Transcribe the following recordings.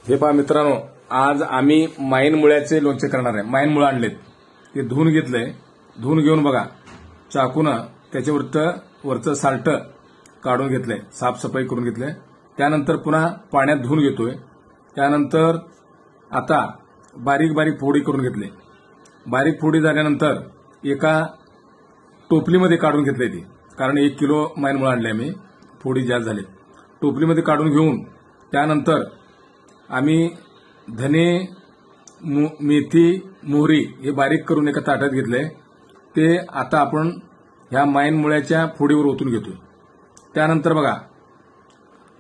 हे पहा मित्रांनो, आज आम्ही माईन मुळ्याचे लोणचे करणार आहे। माईन मुळं आणलेत, ते धुवून घेतलंय। धुवून घेऊन बघा चाकूनं त्याच्यावरचं साल्ट काढून घेतलंय, साफसफाई करून घेतलंय। त्यानंतर पुन्हा पाण्यात धुवून घेतोय। त्यानंतर आता बारीक बारीक फोडी करून घेतले। बारीक फोडी झाल्यानंतर एका टोपलीमध्ये काढून घेतले ते, कारण 1 किलो माईन मुळं आणले मी, फोडी जास्त झाले। टोपलीमध्ये काढून घेऊन त्यानंतर आम्ही धने, मेथी, मोहरी हे बारीक करून एका ताटात घेतले। ते आता आपण ह्या माईन मुळ्याच्या फोडीवर ओतून घेतोय। त्यानंतर बघा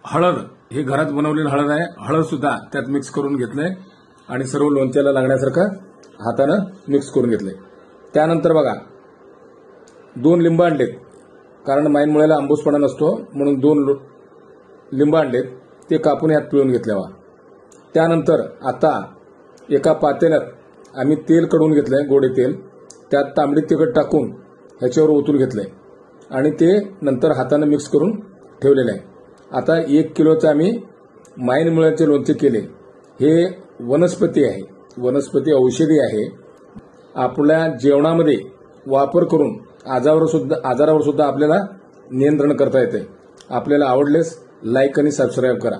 हळद, हे घरात बनवलेलं हळद आहे, हळद सुद्धा त्यात मिक्स करून घेतलंय आणि सर्व लोणच्याला लागण्यासारखं हाताने मिक्स करून घेतलंय। त्यानंतर बघा 2 लिंब आणलेत, कारण माईन मुळ्याला आंबूसपणा नसतो म्हणून 2 लिंब आणलेत, ते कापून यात पिळून घेतल्यावा। त्यानंतर आता एका पातेल्यात आम्ही तेल कडवून घेतलंय, गोडे तेल, त्यात तांबडी तिखट टाकून ह्याच्यावर ओतून घेतलंय आणि ते नंतर हाताने मिक्स करून ठेवलेलं आहे। आता 1 किलोचं आम्ही माईन मुळ्याचे लोणचे केले। हे वनस्पती आहे, वनस्पती औषधी आहे, आपल्या जेवणामध्ये वापर करून आजारावर सुद्धा आपल्याला नियंत्रण करता येते। आपल्याला आवडल्यास लाईक आणि सबस्क्राईब करा।